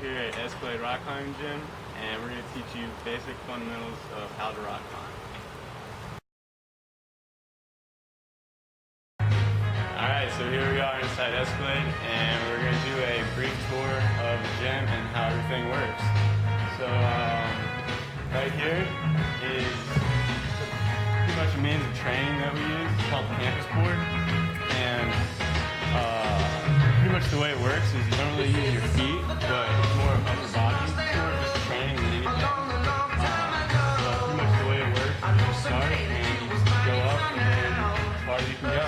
here at Escalade Rock Climbing Gym, and we're going to teach you basic fundamentals of how to rock climb. Alright, so here we are inside Escalade, and we're going to do a brief tour of the gym and how everything works. So, right here is pretty much a means of training that we use. It's called the campus board, and pretty much the way it works is you don't really use your feet, but it's more of upper body, more of just training than anything. But pretty much the way it works is you start and you just go up and then as far as you can go.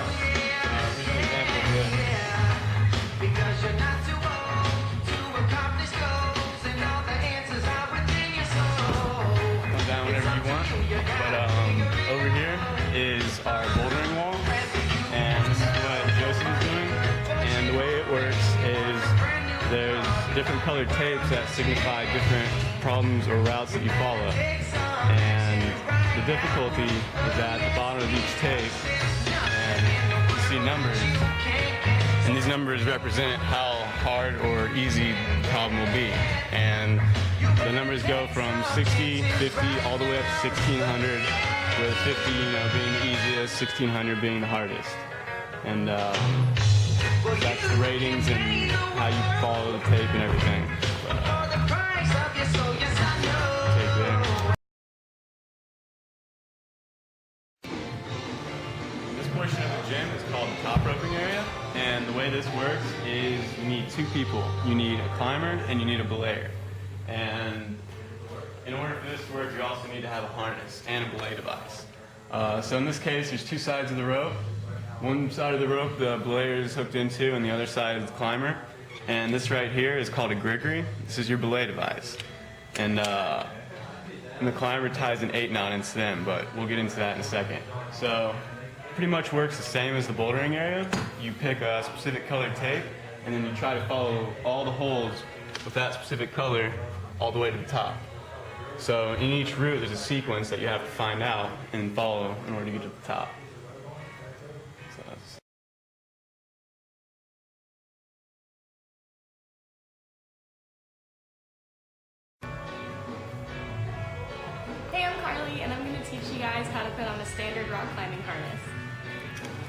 Here's an example of this. Come down whenever you want. But over here is our bouldering wall, and this is what Joseph is doing. And the way it works is there's different colored tapes that signify different problems or routes that you follow. And the difficulty is at the bottom of each tape, and you see numbers. And these numbers represent how hard or easy the problem will be. And the numbers go from 60, 50, all the way up to 1600, with 50 being the easiest, 1600 being the hardest. And that's the ratings and how you follow the tape and everything. Tape there. This portion of the gym is called the top roping area, and the way this works is you need two people. You need a climber and you need a belayer. And in order for this to work, you also need to have a harness and a belay device. So in this case, there's two sides of the rope. One side of the rope the belayer is hooked into, and the other side is the climber. And this right here is called a griggery. This is your belay device. And the climber ties an 8-knot into them, but we'll get into that in a second. So pretty much works the same as the bouldering area. You pick a specific colored tape, and then you try to follow all the holes with that specific color all the way to the top. So in each route, there's a sequence that you have to find out and follow in order to get to the top. Hey, I'm Carly, and I'm going to teach you guys how to put on a standard rock climbing harness.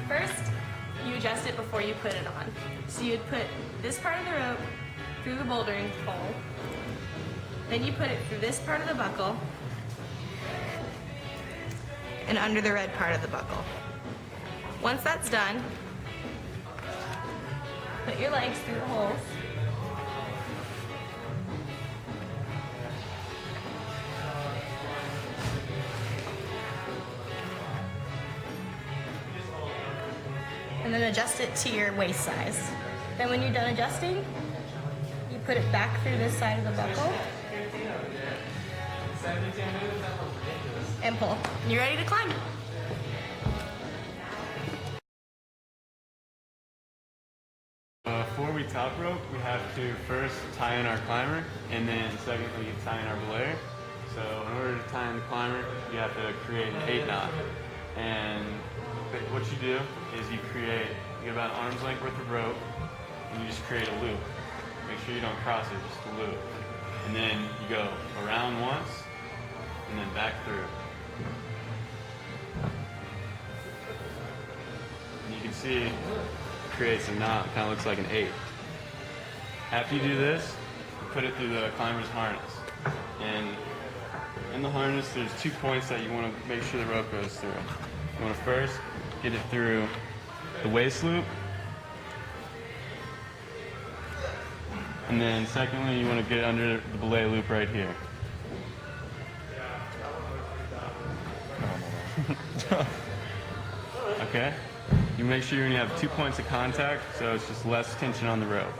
First, you adjust it before you put it on. So you'd put this part of the rope through the bouldering pole, then you put it through this part of the buckle, and under the red part of the buckle. Once that's done, put your legs through the holes. And then adjust it to your waist size. Then when you're done adjusting, you put it back through this side of the buckle and pull. And you're ready to climb. Before we top rope, we have to first tie in our climber, and then secondly tie in our belayer. So in order to tie in the climber, you have to create an 8-knot. And what you do is you get about an arm's length worth of rope, and you just create a loop. Make sure you don't cross it, just a loop. And then you go around once, and then back through. And you can see it creates a knot, kind of looks like an 8. After you do this, you put it through the climber's harness. And in the harness, there's 2 points that you want to make sure the rope goes through. You want to first get it through the waist loop, and then secondly, you want to get it under the belay loop right here. Okay? You make sure you have 2 points of contact, so it's just less tension on the rope.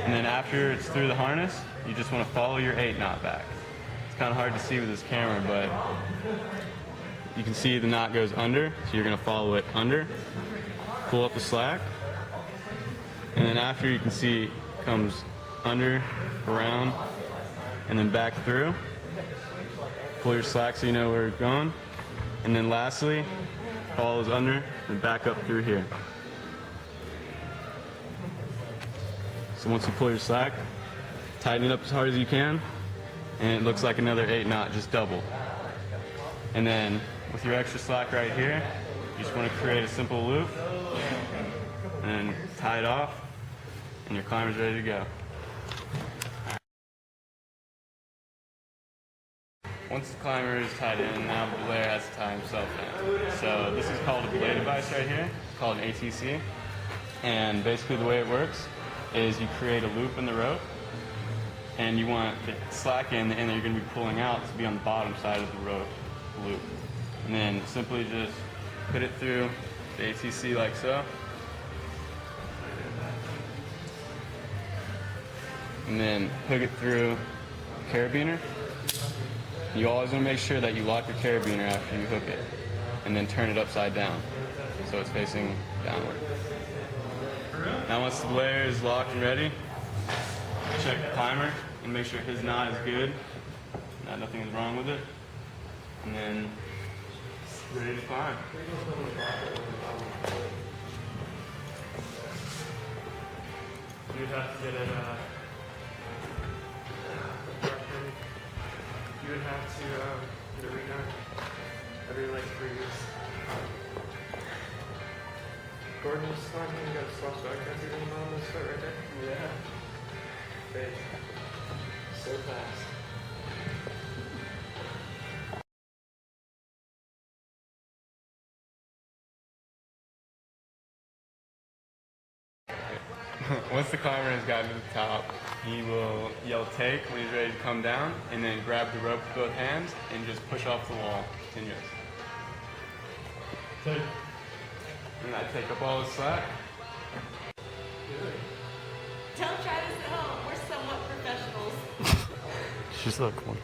And then after it's through the harness, you just want to follow your 8-knot back. It's kind of hard to see with this camera, but you can see the knot goes under, so you're going to follow it under, pull up the slack, and then after you can see it comes under, around, and then back through. Pull your slack so you know where it's going, and then lastly, follows under and back up through here. So once you pull your slack, tighten it up as hard as you can, and it looks like another 8 knot, just double. And then with your extra slack right here, you just want to create a simple loop, and then tie it off, and your climber's ready to go. Once the climber is tied in, now the belayer has to tie himself in. So this is called a belay device right here. It's called an ATC. And basically the way it works is you create a loop in the rope, and you want the slack end that you're going to be pulling out to be on the bottom side of the rope loop. And then simply just put it through the ATC like so. And then hook it through the carabiner. You always want to make sure that you lock your carabiner after you hook it, and then turn it upside down so it's facing downward. Now once the belayer is locked and ready, check the climber and make sure his knot is good, that nothing is wrong with it, and then ready to climb. You would have to get it. You would have to get it redone every like 3 weeks. Gordon was sliding, you got a slow start. Can I see the bottom of the foot right there? Yeah. Fast. So fast. Once the climber has gotten to the top, he will yell take when he's ready to come down, and then grab the rope with both hands and just push off the wall continuous. Take. And I take up all the slack. Don't try this at home. We're somewhat professionals. She's so cool.